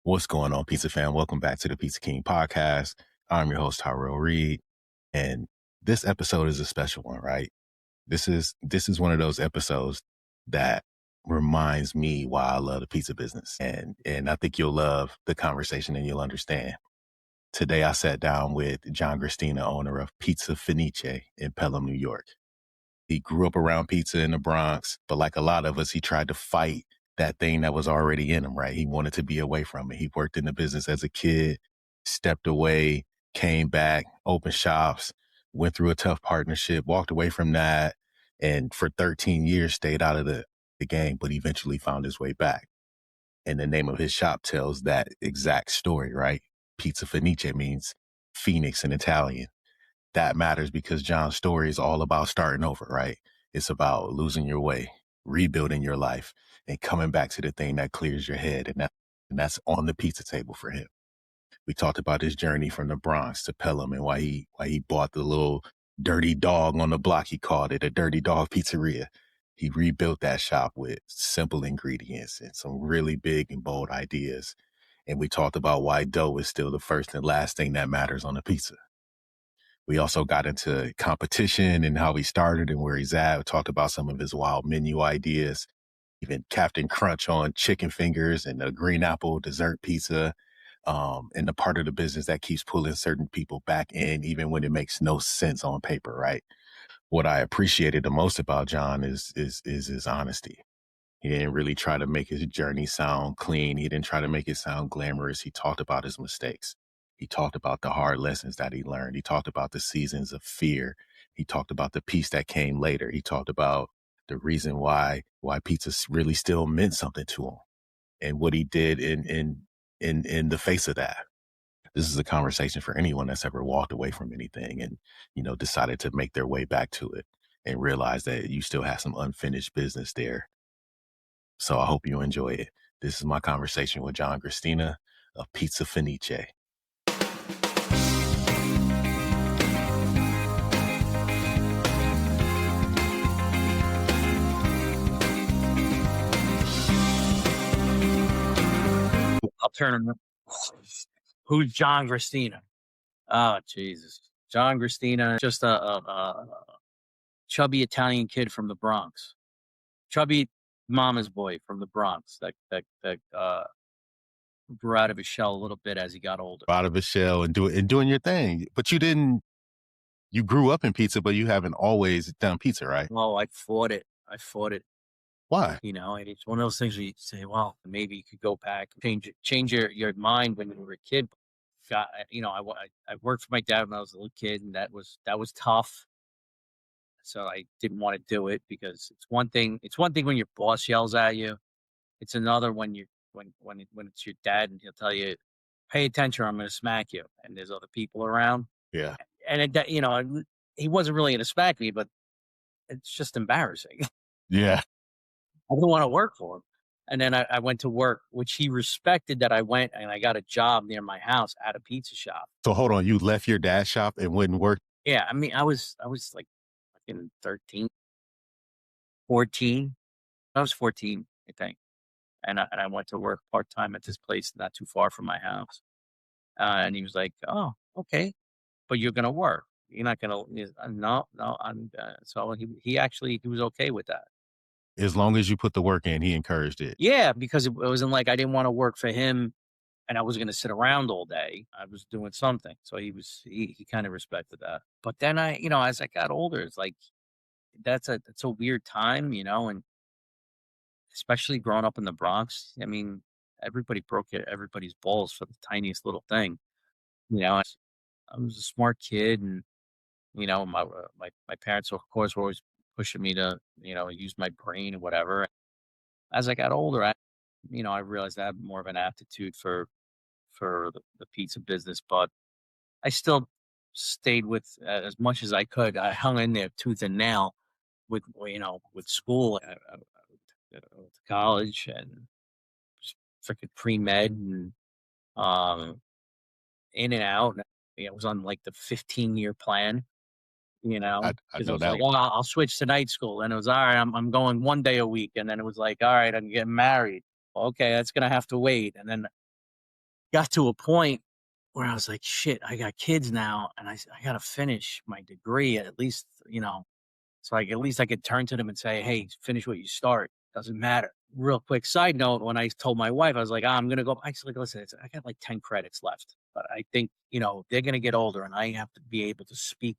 What's going on, Pizza fam? Welcome back to the Pizza King podcast. I'm your host, Tyrell Reed, and this episode is a special one, right? This is one of those episodes that reminds me why I love the pizza business, and I think you'll love the conversation and you'll understand. Today, I sat down with John Gristina, owner of Pizza Fenice in Pelham, New York. He grew up around pizza in the Bronx, but like a lot of us, he tried to fight that thing that was already in him, right? He wanted to be away from it. He worked in the business as a kid, stepped away, came back, opened shops, went through a tough partnership, walked away from that, and for 13 years stayed out of the game, but eventually found his way back. And the name of his shop tells that exact story, right? Pizza Fenice means Phoenix in Italian. That matters because John's story is all about starting over, right? It's about losing your way, rebuilding your life, and coming back to the thing that clears your head. And that's on the pizza table for him. We talked about his journey from the Bronx to Pelham and why he bought the little dirty dog on the block. He called it a dirty dog pizzeria. He rebuilt that shop with simple ingredients and some really big and bold ideas. And we talked about why dough is still the first and last thing that matters on a pizza. We also got into competition and how he started and where he's at. We talked about some of his wild menu ideas, even Captain Crunch on chicken fingers and the green apple dessert pizza, and the part of the business that keeps pulling certain people back in, even when it makes no sense on paper, right? What I appreciated the most about John is his honesty. He didn't really try to make his journey sound clean. He didn't try to make it sound glamorous. He talked about his mistakes. He talked about the hard lessons that he learned. He talked about the seasons of fear. He talked about the peace that came later. He talked about the reason why pizza really still meant something to him and what he did in the face of that. This is a conversation for anyone that's ever walked away from anything and, decided to make their way back to it and realize that you still have some unfinished business there. So I hope you enjoy it. This is my conversation with John Gristina of Pizza Fenice. I'll turn him. Who's John Gristina? Oh, Jesus. John Gristina, just a chubby Italian kid from the Bronx. Chubby mama's boy from the Bronx that grew out of his shell a little bit as he got older. Out of his shell and doing your thing. But you grew up in pizza, but you haven't always done pizza, right? Oh, I fought it. Why? And it's one of those things where you say, well, maybe you could go back, change your mind when you were a kid. I worked for my dad when I was a little kid, and that was tough. So I didn't want to do it because it's one thing when your boss yells at you. It's another when it's your dad and he'll tell you, pay attention or I'm going to smack you. And there's other people around. Yeah. And he wasn't really going to smack me, but it's just embarrassing. Yeah. I didn't want to work for him. And then I went to work, which he respected that I went and I got a job near my house at a pizza shop. So hold on, you left your dad's shop and went and worked? Yeah. I mean, I was like in 13, 14. I was 14, I think. And I went to work part-time at this place not too far from my house. And he was like, oh, okay, but you're going to work. You're not going to, no. So he was okay with that. As long as you put the work in, he encouraged it. Yeah, because it wasn't like I didn't want to work for him and I was going to sit around all day. I was doing something. So he kind of respected that. But then as I got older, it's like, that's a weird time, and especially growing up in the Bronx. I mean, everybody broke everybody's balls for the tiniest little thing. I was a smart kid, and my parents, of course, were always pushing me to use my brain or whatever. As I got older, I realized I had more of an aptitude for the pizza business, but I still stayed with as much as I could. I hung in there tooth and nail with school. I went to college and freaking pre-med and in and out. I was on like the 15-year plan, I know was that. like, well, I'll switch to night school. And it was, all right, I'm going one day a week. And then it was like, all right, I'm getting married. Okay, that's going to have to wait. And then got to a point where I was like, shit, I got kids now, and I got to finish my degree at least, so like at least I could turn to them and say, hey, finish what you start. Doesn't matter. Real quick side note, when I told my wife, I was like, I'm gonna go. I was like, listen, I got like 10 credits left, but I think they're gonna get older, and I have to be able to speak,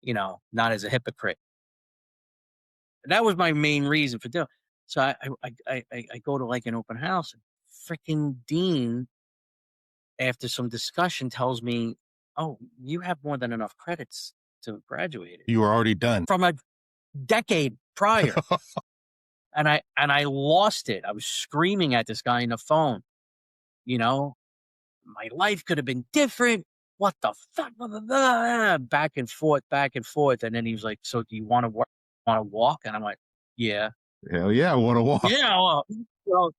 not as a hypocrite. And that was my main reason for doing. So I go to like an open house, and freaking dean, after some discussion, tells me, "Oh, you have more than enough credits to graduate it You were already done. from a decade prior." And I lost it. I was screaming at this guy on the phone, you know, my life could have been different. What the fuck? Blah, blah, blah, back and forth, back and forth. And then he was like, "So do you want to work? Want to walk?" And I'm like, "Yeah, Hell yeah, I want to walk. yeah." Well, so,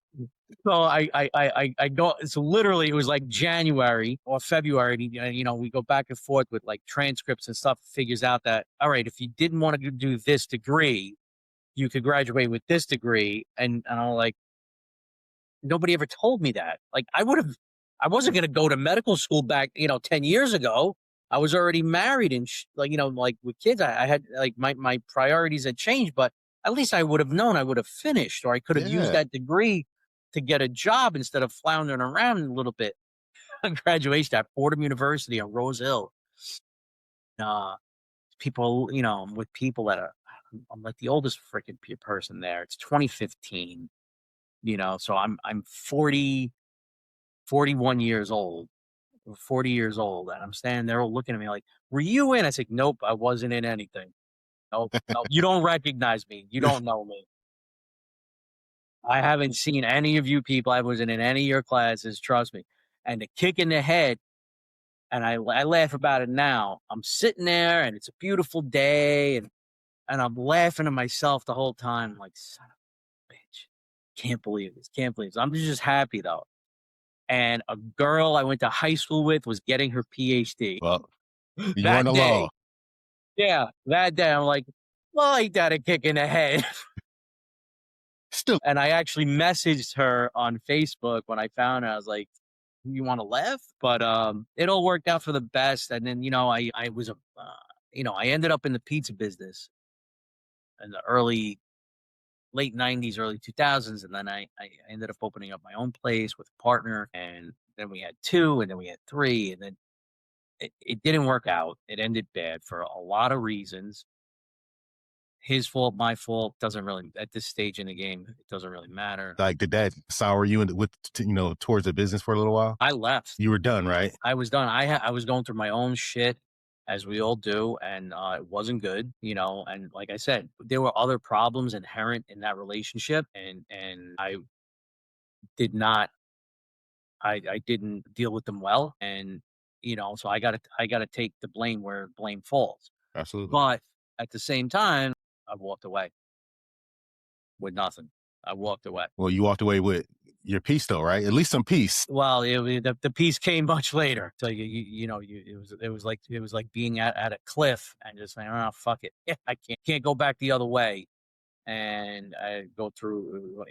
so I go. So literally, it was like January or February. And, we go back and forth with like transcripts and stuff. Figures out that, all right, if you didn't want to do this degree, you could graduate with this degree. And I'm like, nobody ever told me that. Like, I wasn't going to go to medical school back, 10 years ago. I was already married and like with kids, I had like my priorities had changed, but at least I would have known I would have finished, or I could have used Yeah. that degree to get a job instead of floundering around a little bit. Graduation at Fordham University on Rose Hill. People, I'm with people that I'm like the oldest freaking person there. It's 2015, so I'm 41 years old, 40 years old, and I'm standing there all looking at me like, "Were you in?" I said, "Nope, I wasn't in anything. Nope, nope. You don't recognize me. You don't know me. I haven't seen any of you people. I wasn't in any of your classes. Trust me." And the kick in the head, and I laugh about it now. I'm sitting there, and it's a beautiful day, and I'm laughing to myself the whole time, like, son of a bitch. Can't believe this. Can't believe this. I'm just happy though. And a girl I went to high school with was getting her PhD Well, you weren't that alone. day. Yeah, that day. I'm like, well, ain't that a kick in the head? Still, And I actually messaged her on Facebook when I found her. I was like, you want to laugh? But it all worked out for the best. And then, I was I ended up in the pizza business in the late 90s, early 2000s. And then I ended up opening up my own place with a partner. And then we had two, and then we had three. And then it didn't work out. It ended bad for a lot of reasons. His fault, my fault, doesn't really, at this stage in the game, it doesn't really matter. like, did that sour you towards the business for a little while? I left. You were done, right? I was done. I was going through my own shit, as we all do, and it wasn't good, and like I said, there were other problems inherent in that relationship, and I did not I didn't deal with them well, and so I gotta take the blame where blame falls. Absolutely. But at the same time, I walked away with nothing. I walked away. Well, you walked away with your peace, though, right? At least some peace. Well, the piece came much later. So it was like being at a cliff and just saying, "Oh, fuck it, yeah, I can't go back the other way," and I go through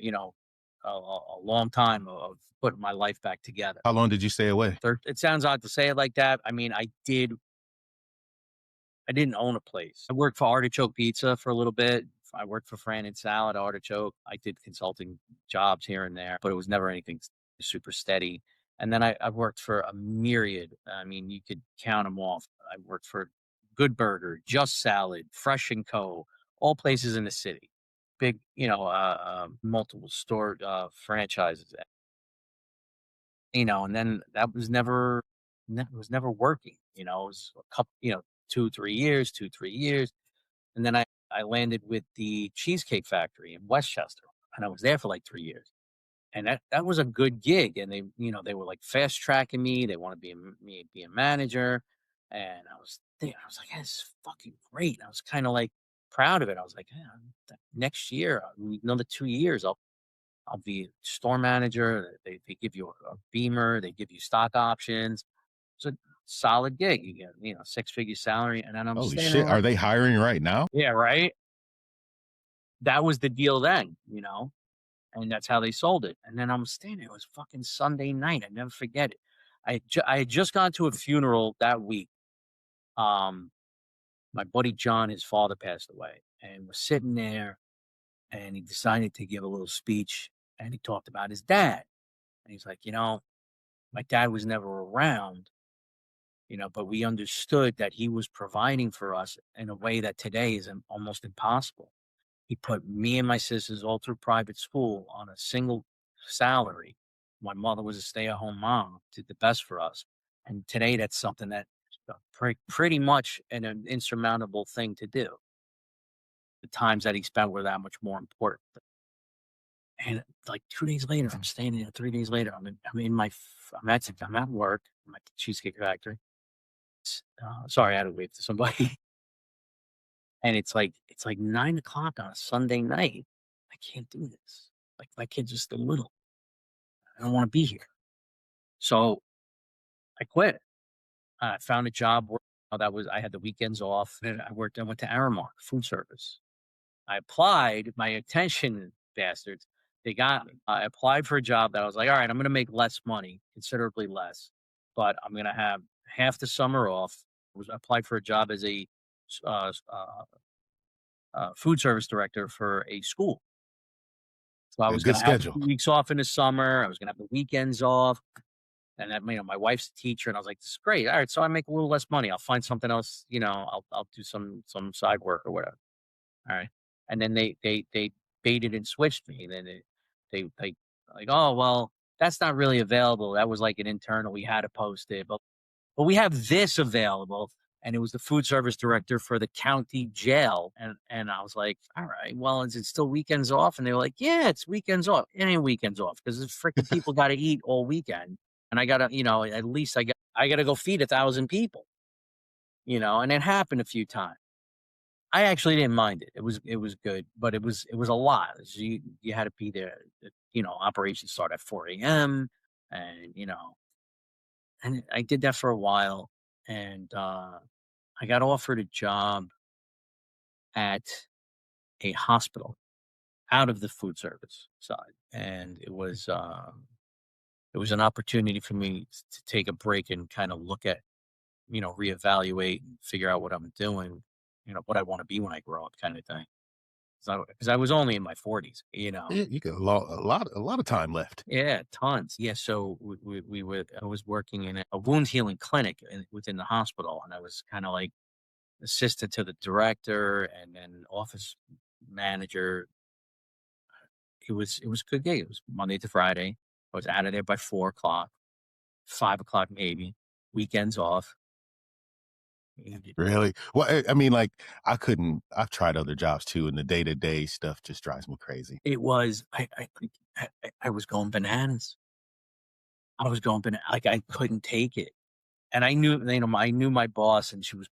a long time of putting my life back together. How long did you stay away? It sounds odd to say it like that. I mean, I didn't own a place. I worked for Artichoke Pizza for a little bit. I worked for Fran and Salad, Artichoke. I did consulting jobs here and there, but it was never anything super steady. And then I worked for a myriad. I mean, you could count them off. I worked for Good Burger, Just Salad, Fresh and Co., all places in the city. Big, multiple store franchises. And then that was never working. It was a couple, 2, 3 years, 2, 3 years. And then I landed with the Cheesecake Factory in Westchester, and I was there for like 3 years. And that was a good gig. And they were like fast tracking me. They want to be a manager. And I was there. I was like, "This is fucking great." And I was kind of like proud of it. I was like, "Yeah, next year, another 2 years, I'll be store manager." They give you a beamer, they give you stock options. It's a solid gig. You get, 6-figure salary. And then I'm Holy standing shit. there Are like, they hiring right now? yeah, right. That was the deal then, and that's how they sold it. And then I'm standing there, it was fucking Sunday night, I never forget it. I had just gone to a funeral that week. Um, my buddy John, his father passed away, and we're sitting there, and he decided to give a little speech, and he talked about his dad. And he's like, my dad was never around, but we understood that he was providing for us in a way that today is almost impossible. He put me and my sisters all through private school on a single salary. My mother was a stay-at-home mom, did the best for us. And today that's something that pretty much an insurmountable thing to do. The times that he spent were that much more important. And like 2 days later, I'm standing there. 3 days later, I'm at work. I'm at the Cheesecake Factory. Sorry, I had to wave to somebody. And it's like 9 o'clock on a Sunday night. I can't do this. Like my kids are still little. I don't want to be here. So I quit. I found a job where I had the weekends off, and I went to Aramark food service. I applied, my attention bastards, they got me. I applied for a job that I was like, all right, I'm gonna make less money, considerably less, but I'm gonna have half the summer off. I applied for a job as a food service director for a school. So I A was good gonna have schedule. weeks off in the summer. I was gonna have the weekends off. And that, my wife's a teacher, and I was like, "This is great. All right, so I make a little less money. I'll find something else. I'll do some side work or whatever." All right. And then they baited and switched me. Then they like, "Oh well, that's not really available. That was like an internal. We had to post it, but we have this available." And it was the food service director for the county jail. And I was like, all right, well, is it still weekends off? And they were like, yeah, it's weekends off. It ain't weekends off because the freaking people got to eat all weekend. And I gotta, at least I gotta go feed 1,000 people, and it happened a few times. I actually didn't mind it. It was good, but it was a lot. You had to be there. Operations start at 4 a.m. and I did that for a while, and I got offered a job at a hospital out of the food service side, and it was an opportunity for me to take a break and kind of look at, reevaluate and figure out what I'm doing, what I want to be when I grow up, kind of thing. Because I was only in my 40s. You got a lot of time left. Yeah, tons. Yeah, so I was working in a wound healing clinic within the hospital, and I was kind of like assistant to the director and then office manager. It was a good gig. It was Monday to Friday. I was out of there by 4 o'clock, 5 o'clock maybe. Weekends off. Really? Well, I mean, like, I've tried other jobs too, and the day-to-day stuff just drives me crazy. It was I was going bananas. I was going bananas. Like I couldn't take it, and I knew I knew my boss, and she was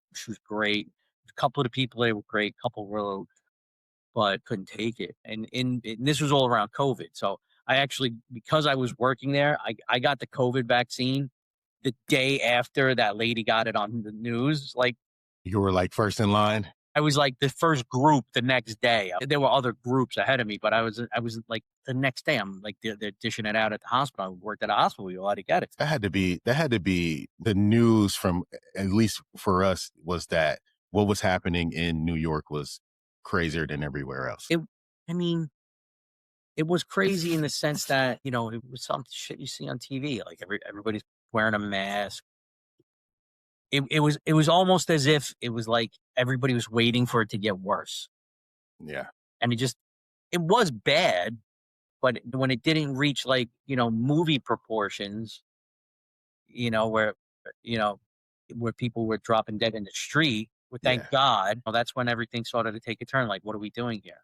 great. A couple of the people they were great. Couple were, but couldn't take it. And this was all around COVID. So I actually, because I was working there, I got the COVID vaccine the day after that lady got it on the news. Like You were, like, first in line? I was like the first group the next day. There were other groups ahead of me, but I was like the next day. I'm like they're dishing it out at the hospital. I worked at a hospital. We allowed to get it. That had to be the news from, at least for us, was that what was happening in New York was crazier than everywhere else. It. I mean, it was crazy in the sense that it was some shit you see on TV. Like everybody's wearing a mask. It was almost as if it was like everybody was waiting for it to get worse, Yeah. and it was bad. But when it didn't reach like movie proportions, where you know where people were dropping dead in the street, well, thank Yeah. God, well, that's when everything started to take a turn. Like, what are we doing here?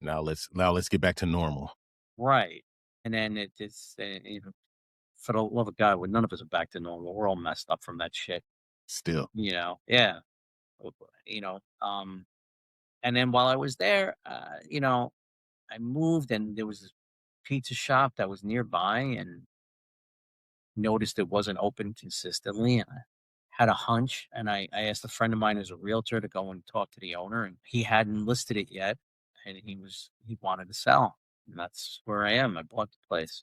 Now let's get back to normal Right. And then for the love of God, well, none of us are back to normal. We're all messed up from that shit. still. Yeah. And then while I was there, I moved, and there was this pizza shop that was nearby, and noticed it wasn't open consistently. And I had a hunch, and I asked a friend of mine who's a realtor to go and talk to the owner, and he hadn't listed it yet, and he wanted to sell. And that's where I am. I bought the place.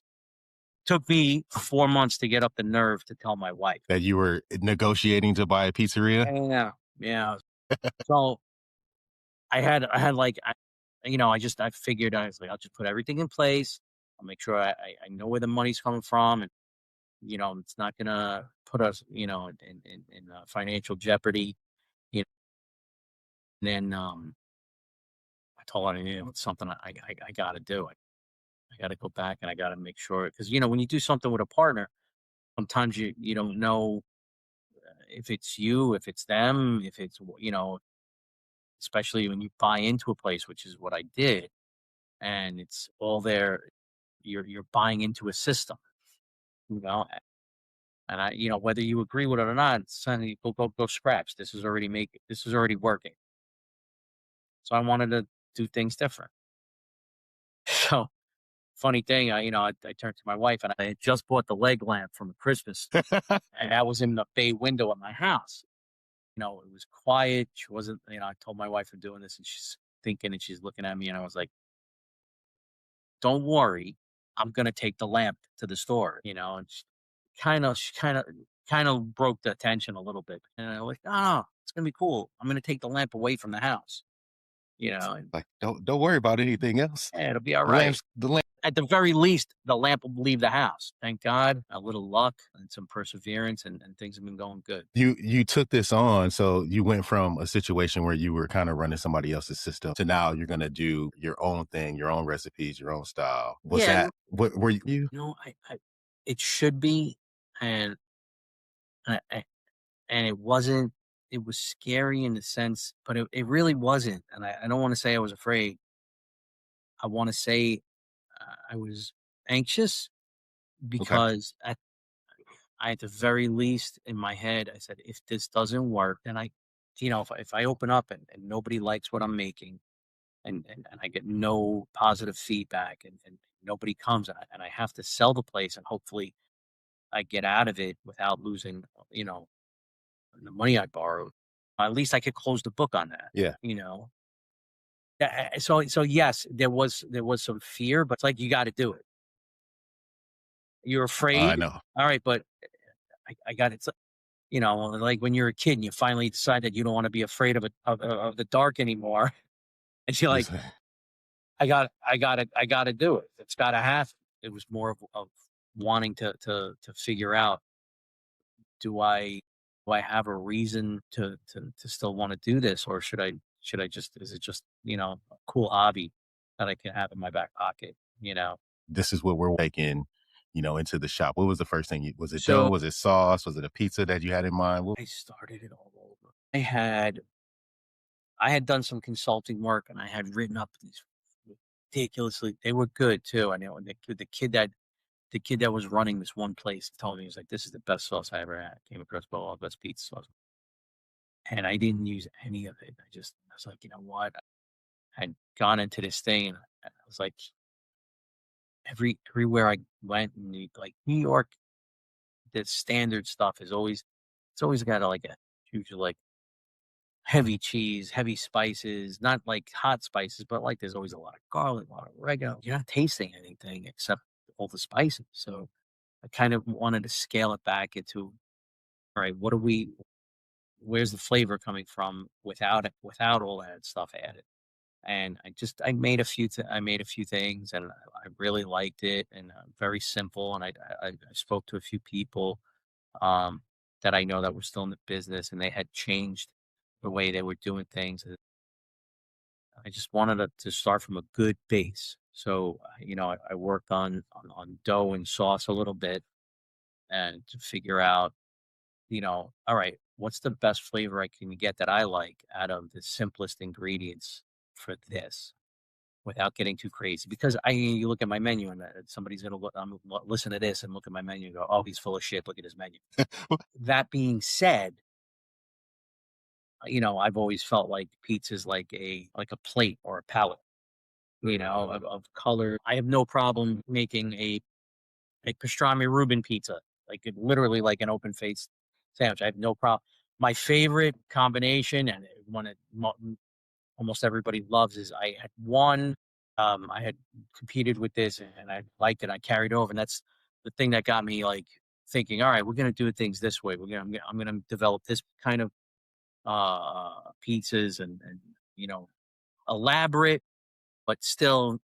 Took me 4 months to get up the nerve to tell my wife. That you were negotiating to buy a pizzeria? Yeah, yeah. So I had like, I figured I was like, I'll just put everything in place. I'll make sure I know where the money's coming from, and it's not gonna put us, in financial jeopardy. You know, and then I told her, it's something I got to do. I got to go back and I got to make sure because when you do something with a partner, sometimes you don't know if it's you, if it's them, if it's especially when you buy into a place, which is what I did, and it's all there. You're buying into a system, you know, and whether you agree with it or not, suddenly go scratch. This is already working. So I wanted to do things different. So funny thing, I turned to my wife and I had just bought the leg lamp from Christmas, and that was in the bay window of my house. It was quiet. She wasn't. I told my wife I'm doing this, and she's thinking and she's looking at me, and I was like, "Don't worry, I'm gonna take the lamp to the store." And she kind of broke the tension a little bit, and I was like, "Oh, it's gonna be cool. I'm gonna take the lamp away from the house." And Like, don't worry about anything else. yeah, it'll be all The right. lamps the lamp At the very least, the lamp will leave the house. Thank God, a little luck and some perseverance, and things have been going good. you took this on, so you went from a situation where you were kinda running somebody else's system to now you're gonna do your own thing, your own recipes, your own style. Was Yeah, that what were you? it should be, and I and it wasn't. It was scary in the sense, but it really wasn't. And I don't want to say I was afraid. I want to say I was anxious Okay. because at the very least in my head, I said, if this doesn't work, then if I open up and nobody likes what I'm making, and I get no positive feedback, and nobody comes, and I have to sell the place, and hopefully I get out of it without losing, you know, the money I borrowed. At least I could close the book on that, Yeah. you know. Yeah, so yes, there was some fear, but it's like you got to do it. You're I afraid, know. all right, but I got it. Like when you're a kid and you finally decide that you don't want to be afraid of the dark anymore, and you're like, Just I got to do it. It's got to happen. It was more of wanting to figure out, do I have a reason to still want to do this, or should I just, is it just a cool hobby that I can have in my back pocket? this is what we're taking, into the shop. What was the first thing you was it dough? So Was it sauce? Was it a pizza that you had in mind? What I started it all over. I had done some consulting work, and I had written up these ridiculously. They were good too. I know the kid that was running this one place told me, he was like, "This is the best sauce I ever had. Came across the best pizza sauce." And I didn't use any of it. I was like, you know what? I had gone into this thing, and I was like, everywhere I went in like New York, the standard stuff it's always got like a huge, like, heavy cheese, heavy spices, not like hot spices, but like there's always a lot of garlic, a lot of oregano. You're not tasting anything except all the spices. So I kind of wanted to scale it back into, all right, where's the flavor coming from without all that stuff added. And I made a few things, and I really liked it, and very simple. And I spoke to a few people um, that I know that were still in the business, and they had changed the way they were doing things. And I just wanted to start from a good base. So I worked on dough and sauce a little bit, and to figure out, all right, what's the best flavor I can get that I like out of the simplest ingredients for this, without getting too crazy. Because you look at my menu, and somebody's gonna listen to this and look at my menu and go, "Oh, he's full of shit. Look at his menu." That being said, I've always felt like pizza's like a plate or a palette, of color. I have no problem making a pastrami Reuben pizza, like literally like an open faced sandwich. I have no problem. My favorite combination, and one that almost everybody loves, is I had one. I had competed with this and I liked it. I carried over, and that's the thing that got me like thinking, all right, we're gonna do things this way. I'm gonna develop this kind of pizzas and you know elaborate, but still,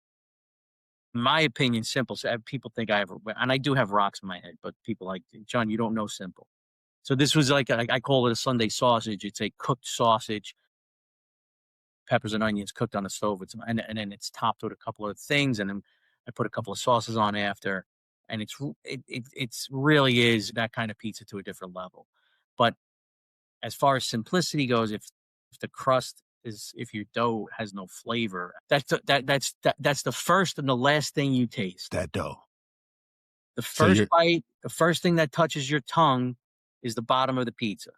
in my opinion, simple. So people think I have, and I do have rocks in my head, but people like John, you don't know simple. So this was like I call it a Sunday sausage. It's a cooked sausage, peppers and onions cooked on the stove. And then it's topped with a couple of things, and then I put a couple of sauces on after, and it's really is that kind of pizza to a different level. But as far as simplicity goes, if the crust is if your dough has no flavor, that's the first and the last thing you taste. That dough. The So first you're bite, the first thing that touches your tongue is the bottom of the pizza.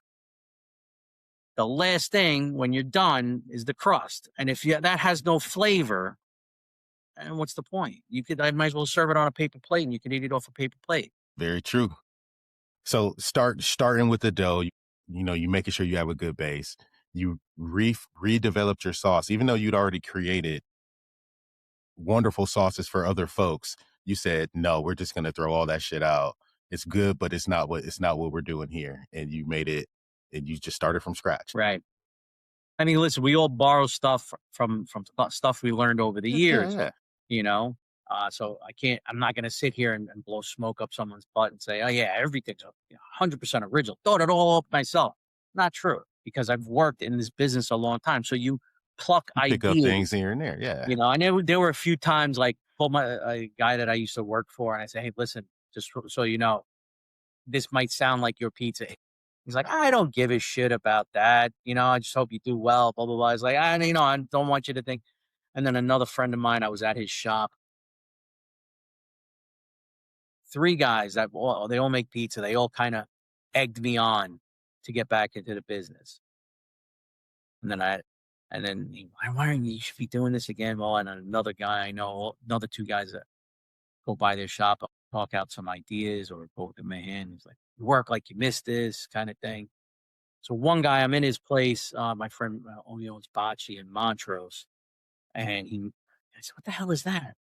The last thing when you're done is the crust. And if that has no flavor, and what's the point? I might as well serve it on a paper plate and you can eat it off a paper plate. very true. So starting with the dough, you making sure you have a good base. You redeveloped your sauce, even though you'd already created wonderful sauces for other folks. You said, no, we're just going to throw all that shit out. It's good, but it's not what we're doing here. And you made it, and you just started from scratch. Right. I mean, listen, we all borrow stuff from stuff we learned over the Yeah, years, yeah. you know? So I'm not going to sit here and blow smoke up someone's butt and say, oh, yeah, everything's 100% original. Thought it all up myself. Not true, because I've worked in this business a long time. So you pluck You pick up ideas, things here and there. Yeah. I know there were a few times like told a guy that I used to work for, and I said, hey, listen, just so you know, this might sound like your pizza. He's like, I don't give a shit about that. I just hope you do well, blah, blah, blah. He's like, I don't want you to think. And then another friend of mine, I was at his shop. Three guys they all make pizza. They all kind of egged me on to get back into the business. And then why aren't you should be doing this again? Well, and another guy I know, another two guys that go by their shop, I'll talk out some ideas or go with my hand. He's like, you work like you missed this kind of thing. So one guy, I'm in his place. My friend owns Bocce in Montrose, and I said, "What the hell is that?"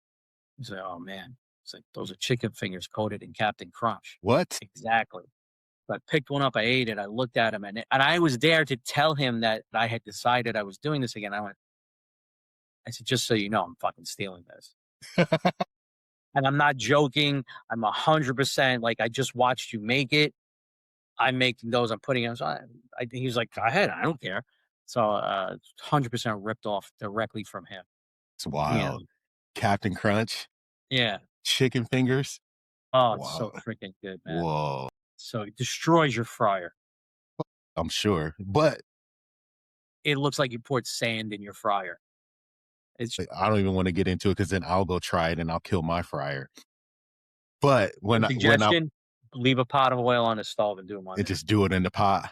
He's like, "Oh man, it's like those are chicken fingers coated in Captain Crunch." What? Exactly. So I picked one up, I ate it, I looked at him, and I was there to tell him that I had decided I was doing this again. I said, just so you know, I'm fucking stealing this. And I'm not joking. I'm 100% like I just watched you make it. I'm making those. I'm putting them. So he was like, "Go ahead. I don't care." So 100% ripped off directly from him. It's You know, wild. Captain Crunch, yeah. chicken fingers. Oh, it's Wow. so freaking good, man. Whoa. So it destroys your fryer. I'm sure. But It looks like you poured sand in your fryer. It's I don't even want to get into it, because then I'll go try it and I'll kill my fryer. But suggestion: leave a pot of oil on the stove and do them on there. just do it in the pot.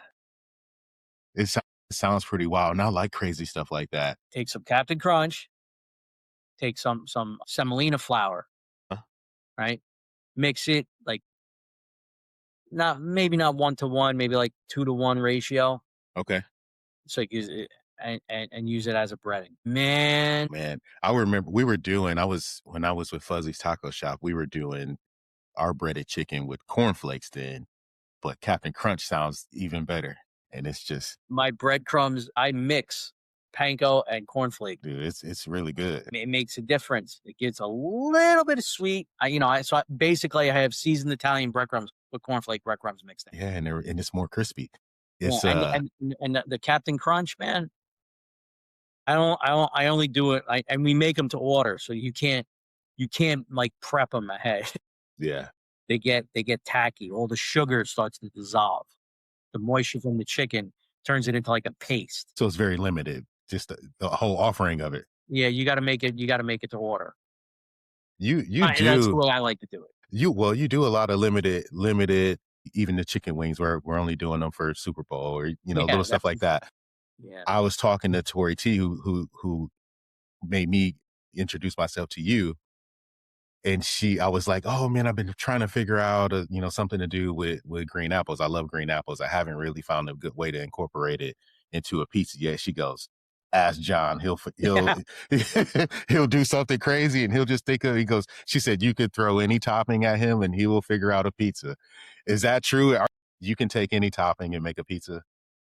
It sounds pretty wild. And I like crazy stuff like that. Take some Captain Crunch. Take some semolina flour. Huh? Right. Mix it like maybe not 1-to-1, maybe like 2-to-1 ratio. Okay. So use it and use it as a breading. Man, I remember when I was with Fuzzy's Taco Shop, we were doing our breaded chicken with cornflakes then, but Captain Crunch sounds even better. And it's just, my breadcrumbs, I mix panko and cornflake. dude, it's really good. It makes a difference. It gets a little bit of sweet. Basically I have seasoned Italian breadcrumbs with cornflake breadcrumbs mixed in. Yeah, and it's more crispy. Yeah, It's and the Captain Crunch, man. I only do it. And we make them to order, so you can't like prep them ahead. yeah. They get tacky. All the sugar starts to dissolve. The moisture from the chicken turns it into like a paste. So it's very limited, just the whole offering of it. Yeah, you got to make it. You got to make it to order. You That's the do way I like to do it. you do a lot of limited, even the chicken wings, where we're only doing them for Super Bowl, or little stuff like that. Yeah. I was talking to Tori T, who made me introduce myself to you. And I was like, oh man, I've been trying to figure out, something to do with green apples. I love green apples. I haven't really found a good way to incorporate it into a pizza yet. She goes, ask John. He'll he'll do something crazy and he'll just think of. He goes. She said you could throw any topping at him and he will figure out a pizza. Is that true? You can take any topping and make a pizza.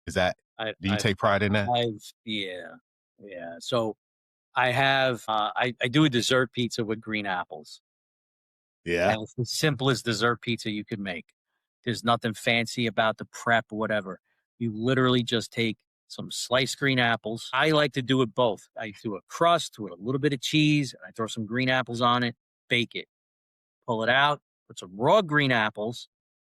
Is that? I, Do you I've, take pride in that? yeah, yeah. So I have, I do a dessert pizza with green apples, Yeah. and it's the simplest dessert pizza you could make. There's nothing fancy about the prep or whatever. You literally just take some sliced green apples. I like to do it both. I do a crust with a little bit of cheese, and I throw some green apples on it, bake it, pull it out, put some raw green apples,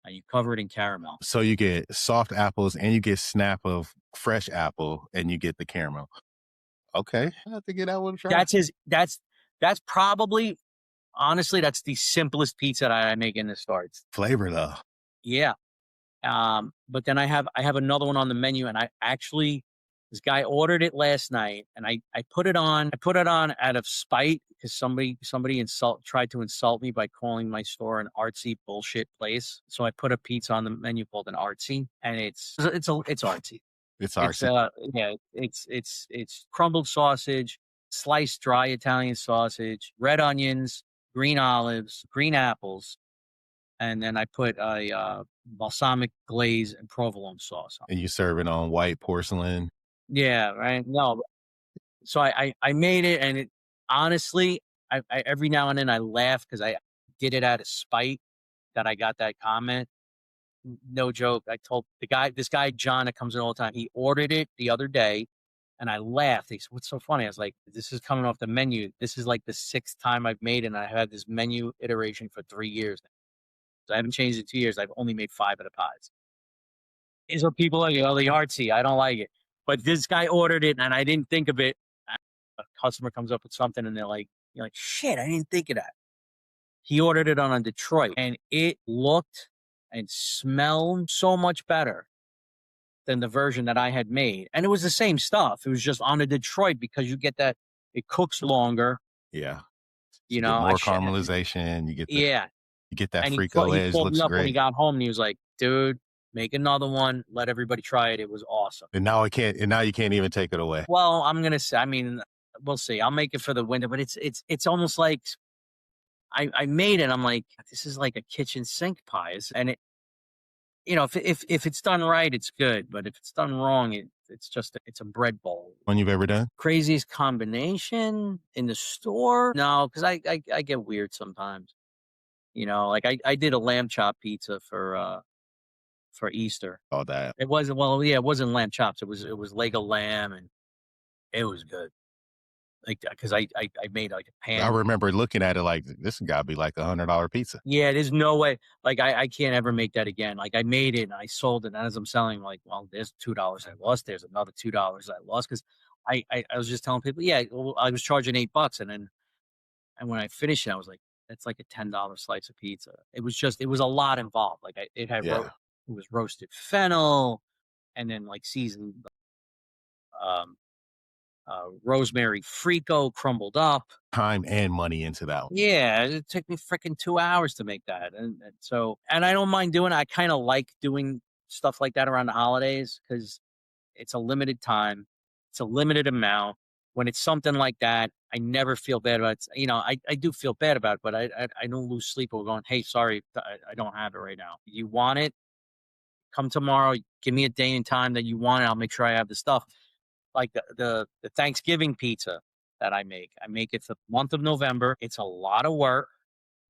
and you cover it in caramel. So you get soft apples and you get snap of fresh apple and you get the caramel. Okay, I have to get that one a try. That's probably, honestly, that's the simplest pizza that I make in the store. Flavor though. Yeah. But then I have another one on the menu, and this guy ordered it last night, and I put it on out of spite because somebody tried to insult me by calling my store an artsy bullshit place. So I put a pizza on the menu called an artsy, and it's artsy. It's It's artsy. yeah, it's crumbled sausage, sliced dry Italian sausage, red onions, green olives, green apples, and then I put a balsamic glaze and provolone sauce on. And you serve it on white porcelain. Yeah, right. No, so I made it, and it honestly, I every now and then I laugh because I did it out of spite that I got that comment. No joke. I told this guy John that comes in all the time. He ordered it the other day, and I laughed. He said, "What's so funny?" I was like, "This is coming off the menu. This is like the sixth time I've made it, and I've had this menu iteration for 3 years. I haven't changed in 2 years. I've only made 5 of the pies." These are people like, oh, the artsy. I don't like it. But this guy ordered it, and I didn't think of it. A customer comes up with something, and you're like, shit, I didn't think of that. He ordered it on a Detroit, and it looked and smelled so much better than the version that I had made. And it was the same stuff. It was just on a Detroit because you get that, it cooks longer. Yeah. You You get know, more caramelization. yeah. You get that And frico he edge. called me Looks up when he great. got home, and he was like, dude, make another one. Let everybody try it. It was awesome. And now you can't even take it away. Well, I'm gonna say, I mean, we'll see. I'll make it for the winter, but it's almost like I made it. I'm like, this is like a kitchen sink pies, and if it's done right, it's good. But if it's done wrong, it's a bread bowl. One you've ever done? Craziest combination in the store? No, because I get weird sometimes. Like I did a lamb chop pizza for Easter. All that. It wasn't, well, yeah, it wasn't lamb chops. It was Lego lamb, and it was good. Like, because I made like a pan. I remember looking at it like this got to be like $100 pizza. Yeah, there's no way. Like I can't ever make that again. Like I made it and I sold it, and as I'm selling, like, well, there's $2 I lost. There's another $2 I lost because I was just telling people, yeah, well, I was charging $8, and when I finished it, I was like, that's like a $10 slice of pizza. It was a lot involved. Like Yeah. it was roasted fennel, and then like seasoned um rosemary frico crumbled up. Time and money into that one. Yeah, it took me freaking 2 hours to make that, and I don't mind doing it. I kind of like doing stuff like that around the holidays because it's a limited time, it's a limited amount. When it's something like that, I never feel bad about it. I do feel bad about it, but I don't lose sleep over going, hey, sorry, I don't have it right now. You want it? Come tomorrow. Give me a day and time that you want it. I'll make sure I have the stuff. Like the Thanksgiving pizza that I make it for the month of November. It's a lot of work,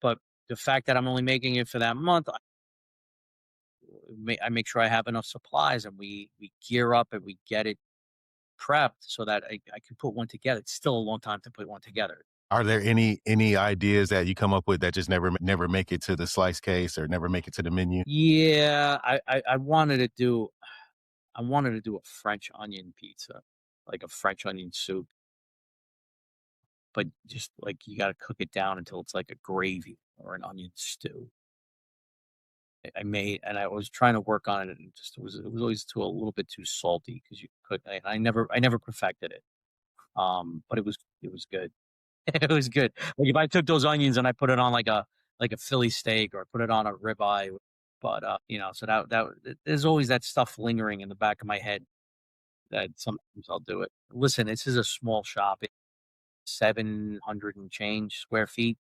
but the fact that I'm only making it for that month, I make sure I have enough supplies, and we gear up and we get it prepped so that I can put one together. It's still a long time to put one together. Are there any ideas that you come up with that just never make it to the slice case or never make it to the menu? Yeah, I wanted to do a French onion pizza, like a French onion soup. But just like you got to cook it down until it's like a gravy or an onion stew. I made, and I was trying to work on it, and it was always a little bit too salty because you could. I never perfected it. But it was good. It was good. Like if I took those onions and I put it on like a Philly steak, or put it on a ribeye, but so that there's always that stuff lingering in the back of my head. that sometimes I'll do it. Listen, this is a small shop. It's 700 and change square feet,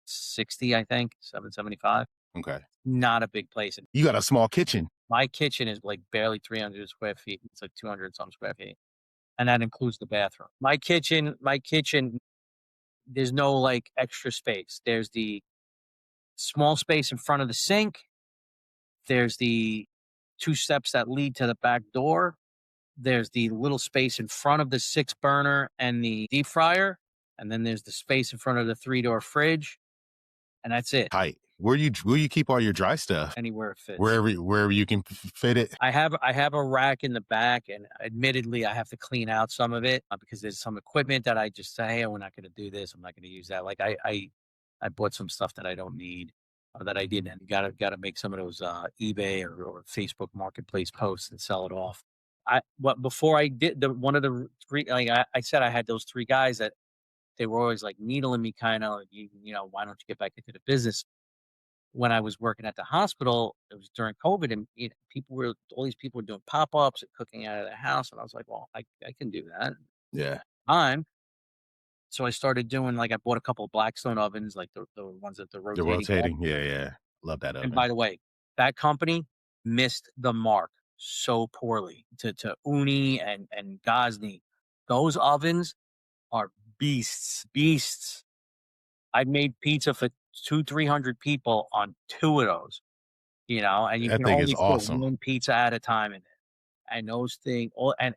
60, I think, 775. Okay. Not a big place. You got a small kitchen. My kitchen is like barely 300 square feet. It's like 200 some square feet. And that includes the bathroom. My kitchen, there's no like extra space. There's the small space in front of the sink. There's the 2 steps that lead to the back door. There's the little space in front of the 6 burner and the deep fryer. And then there's the space in front of the 3-door fridge. And that's it. Tight. Where you keep all your dry stuff? Anywhere it fits. Wherever you can fit it. I have a rack in the back, and admittedly, I have to clean out some of it because there's some equipment that I just say, "Hey, we're not going to do this. I'm not going to use that." Like I bought some stuff that I don't need or that I didn't. And got to make some of those eBay or Facebook Marketplace posts and sell it off. Before I did one of the 3, like I said, I had those 3 guys that they were always like needling me, kind of, you know, why don't you get back into the business? When I was working at the hospital, it was during COVID, and all these people were doing pop-ups and cooking out of their house, and I was like, well, I can do that. Yeah. So I started doing, like, I bought a couple of Blackstone ovens, like the ones that the The rotating. rotating. Yeah. Love that oven. And by the way, that company missed the mark so poorly to Uni and Ghazni. Those ovens are beasts. I made pizza for 200-300 people on 2 of those, you know, and you That can thing is only put awesome. 1 pizza at a time in it. And those things, and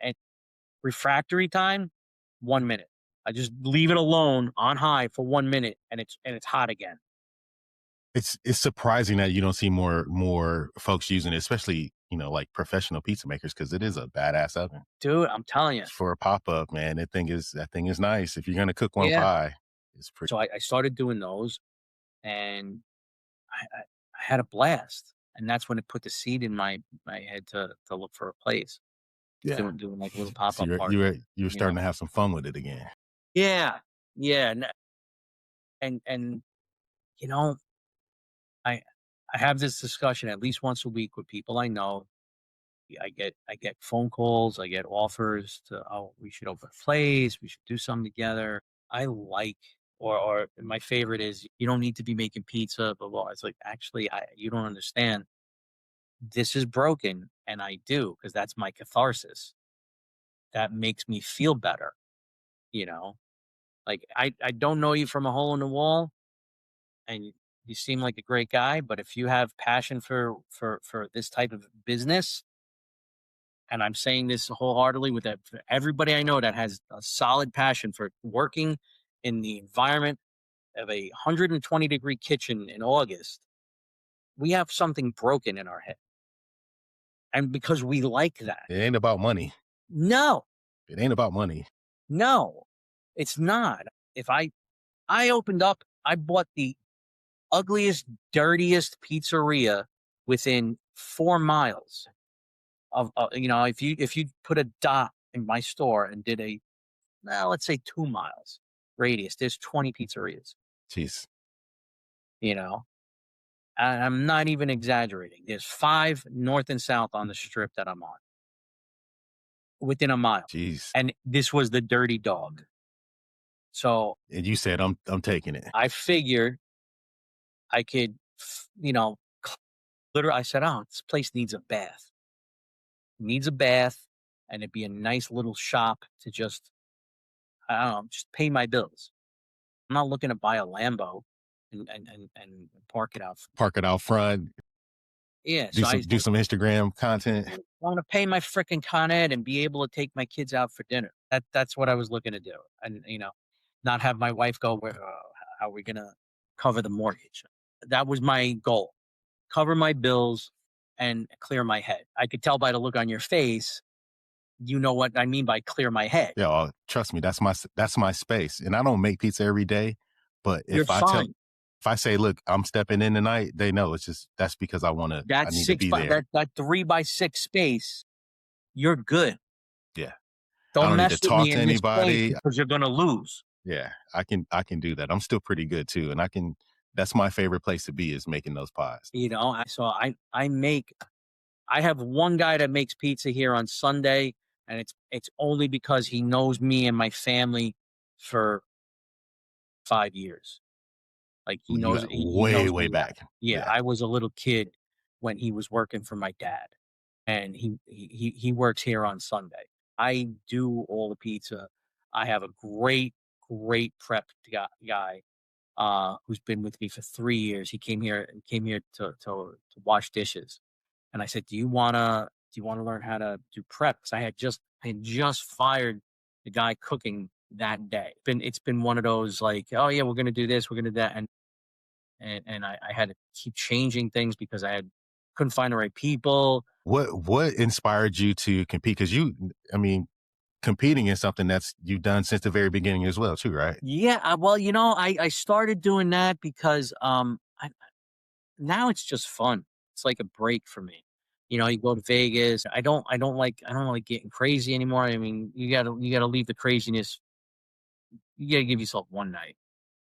refractory time, 1 minute. I just leave it alone on high for 1 minute, and it's hot again. It's surprising that you don't see more folks using it, especially, you know, like professional pizza makers, because it is a badass oven. Dude, I'm telling you. For a pop-up, man, that thing is nice. If you're gonna cook one Yeah. pie, it's pretty. So I started doing those, and I had a blast. And that's when it put the seed in my head to look for a place. Yeah. Doing like little pop-up So parties. you were starting to have some fun with it again. Yeah. And you know, I have this discussion at least once a week with people I know. I get phone calls, I get offers to, oh, we should open a place, we should do something together. I like, or my favorite is, you don't need to be making pizza, blah blah. It's like, actually, you don't understand. This is broken, and I do, because that's my catharsis. That makes me feel better, you know. Like, I don't know you from a hole in the wall, and you seem like a great guy, but if you have passion for this type of business, and I'm saying this wholeheartedly for everybody I know that has a solid passion for working in the environment of a 120-degree kitchen in August, we have something broken in our head. And because we like that. It ain't about money. No. It ain't about money. No, it's not. If I opened up, I bought the ugliest, dirtiest pizzeria within 4 miles of, you know, if you put a dot in my store and did let's say 2 miles radius, there's 20 pizzerias. Jeez. You know, and I'm not even exaggerating. There's 5 north and south on the strip that I'm on, within a mile. Jeez. And this was the dirty dog. So, and you said, I'm taking it. I figured I could, you know, literally, I said, oh, this place needs a bath. It needs a bath, and it'd be a nice little shop to just, I don't know, just pay my bills. I'm not looking to buy a Lambo and park it out. Park it out front. Yeah. Do some Instagram content. I want to pay my freaking Con Ed and be able to take my kids out for dinner. That's what I was looking to do. And, you know, not have my wife go, how are we going to cover the mortgage? That was my goal. Cover my bills and clear my head. I could tell by the look on your face, you know what I mean by clear my head. Yeah, trust me, that's my space. And I don't make pizza every day, but if I say, look, I'm stepping in tonight, they know it's just, that's because I need to be there. That 3x6 space, you're good. Yeah. Don't mess need to with talk me to anybody because you're going to lose. Yeah, I can do that. I'm still pretty good too. And that's my favorite place to be, is making those pies. You know, I have one guy that makes pizza here on Sunday. and it's only because he knows me and my family for 5 years. Like You got he way, knows way me. back. Yeah, Yeah. I was a little kid when he was working for my dad, and he works here on Sunday. I do all the pizza. I have a great prep guy who's been with me for 3 years. He came here to wash dishes, and I said, do you wanna learn how to do prep?" Because I had just fired the guy cooking that day. It's been one of those like, oh yeah, we're gonna do this, we're gonna do that, and I had to keep changing things because couldn't find the right people. What inspired you to compete? Because I mean, competing is something that's you've done since the very beginning as well, too, right? Yeah, well, I started doing that because now it's just fun. It's like a break for me. You go to Vegas. I don't like getting crazy anymore. I mean, you gotta leave the craziness. You gotta give yourself one night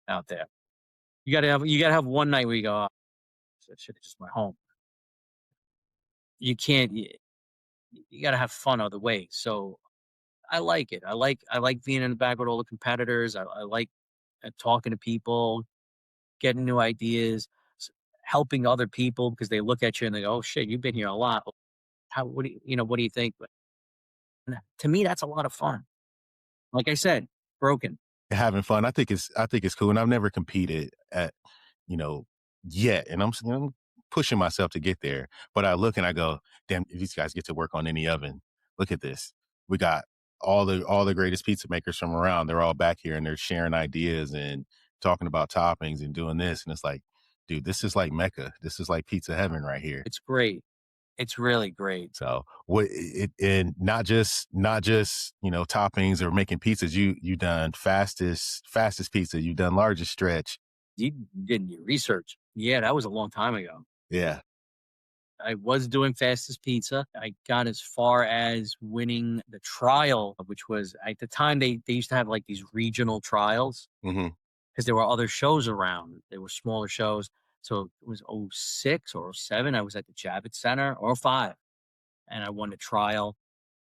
out there. You gotta have one night where you go, oh, I should have just went home. You can't. You gotta have fun other ways. So I like it. I like being in the back with all the competitors. I like talking to people, getting new ideas, helping other people because they look at you and they go, "Oh shit, you've been here a lot. How what do you think?" But to me, that's a lot of fun. Like I said, broken. Having fun. I think it's cool, and I've never competed at, you know, yet, and I'm pushing myself to get there. But I look and I go, damn, if these guys get to work on any oven. Look at this. We got all the greatest pizza makers from around. They're all back here and they're sharing ideas and talking about toppings and doing this. And it's like, dude, this is like Mecca. This is like pizza heaven right here. It's great. It's really great. So what it and not just, toppings or making pizzas. You done fastest pizza. You've done largest stretch. You did your research. Yeah, that was a long time ago. Yeah. I was doing fastest pizza. I got as far as winning the trial, which was at the time they used to have like these regional trials Hmm. because there were other shows around. There were smaller shows. So it was '06 or '07. I was at the Javits Center or '05, and I won the trial.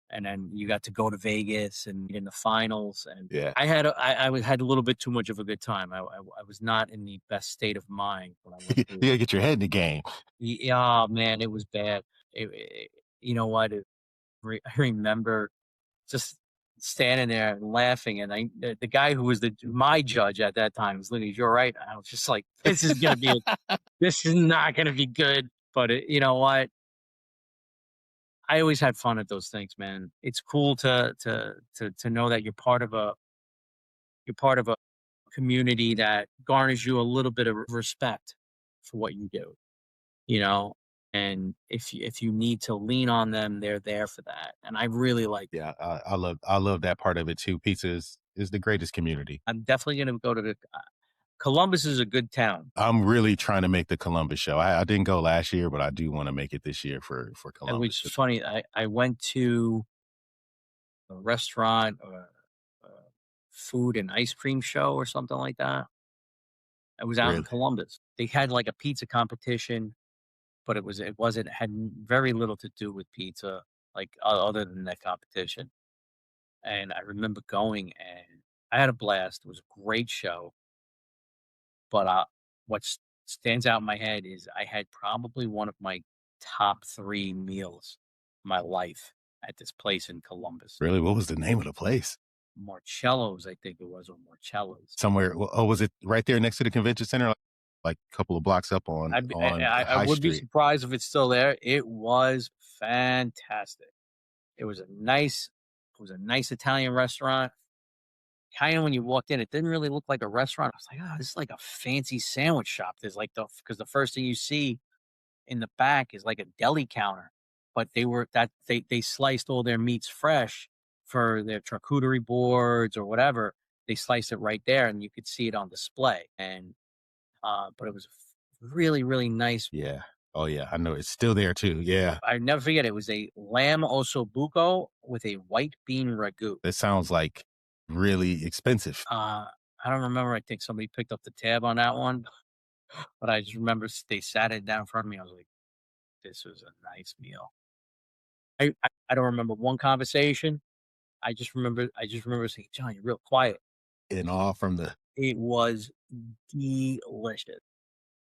And then you got to go to Vegas and in the finals. And Yeah. had a little bit too much of a good time. I was not in the best state of mind when I went You through. gotta get your head in the game. Yeah, oh, man, it was bad. You know what? I remember just standing there and laughing, and the guy who was my judge at that time was literally, "You're right." I was just like, this is not gonna be good." But you know what? I always had fun at those things, man. It's cool to know that you're part of a community that garners you a little bit of respect for what you do, you know? And if you need to lean on them, they're there for that. And I really like that. Yeah, I love that part of it too. Pizza is the greatest community. I'm definitely gonna go to the Columbus is a good town. I'm really trying to make the Columbus show. I didn't go last year, but I do want to make it this year for Columbus. Which is funny. I went to a restaurant or a food and ice cream show or something like that. I was out in Really, Columbus. They had like a pizza competition, but it had very little to do with pizza, like other than that competition. And I remember going and I had a blast. It was a great show. But what stands out in my head is I had probably one of my top three meals of my life at this place in Columbus. really. What was the name of the place? Marcello's, I think it was, or Marcello's. Somewhere. Oh, was it right there next to the convention center, like a couple of blocks up on I High would be Street? surprised if it's still there. It was fantastic. It was a nice Italian restaurant. Kinda when you walked in, it didn't really look like a restaurant. I was like, "Oh, this is like a fancy sandwich shop." There's like because the first thing you see in the back is like a deli counter, but they sliced all their meats fresh for their charcuterie boards or whatever. They sliced it right there, and you could see it on display. And but it was really really nice. Yeah. Oh yeah, I know it's still there too. Yeah. I never forget. It was a lamb ossobuco with a white bean ragu. That sounds like really expensive. I don't remember. I think somebody picked up the tab on that one, but I just remember they sat it down in front of me. I was like, "This was a nice meal." I don't remember one conversation. I just remember saying, "John, you're real quiet." And all from the It was delicious.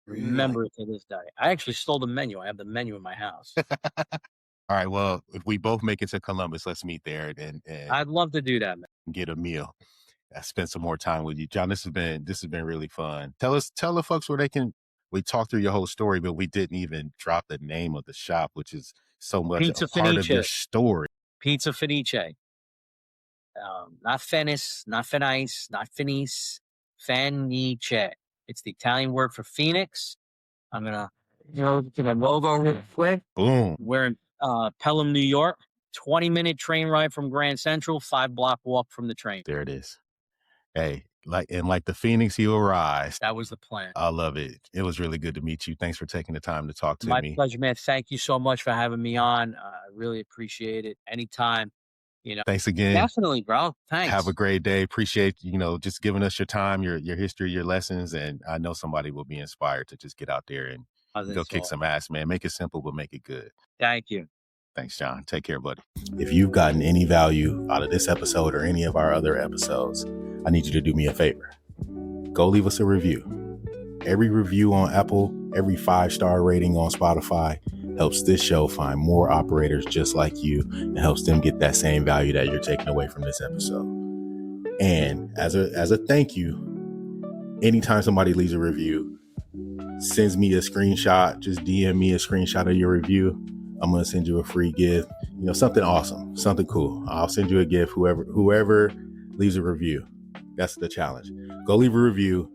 really. Remember it to this day. I actually stole the menu. I have the menu in my house. All right. Well, if we both make it to Columbus, let's meet there and I'd love to do that, man. get a meal. I spend some more time with you, John. This has been really fun. Tell the folks where they can. We talked through your whole story, but we didn't even drop the name of the shop, which is so much a Pizza part of your Fenice. story. Pizza Fenice. Not Fenice, not Fenice, not Fenice. Fenice. It's the Italian word for Phoenix. I'm gonna look at my logo real quick. Boom. We're in Pelham, New York. 20-minute train ride from Grand Central, 5-block walk from the train. There it is. Hey, like the Phoenix, you arise. That was the plan. I love it. It was really good to meet you. Thanks for taking the time to talk to My me. pleasure, man. Thank you so much for having me on. I really appreciate it. Anytime, Thanks again. Definitely, bro. Thanks. Have a great day. Appreciate, just giving us your time, your history, your lessons. And I know somebody will be inspired to just get out there and go kick some ass, man. Make it simple, but make it good. Thank you. Thanks, John. Take care, buddy. If you've gotten any value out of this episode or any of our other episodes, I need you to do me a favor. Go leave us a review. Every review on Apple, every 5-star rating on Spotify helps this show find more operators just like you and helps them get that same value that you're taking away from this episode. And as a thank you, anytime somebody leaves a review, sends me a screenshot, just DM me a screenshot of your review, I'm going to send you a free gift, something awesome, something cool. I'll send you a gift, whoever leaves a review. That's the challenge. Go leave a review,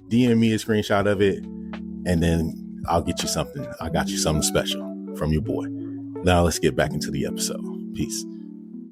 DM me a screenshot of it, and then I'll get you something. I got you something special from your boy. Now let's get back into the episode. Peace.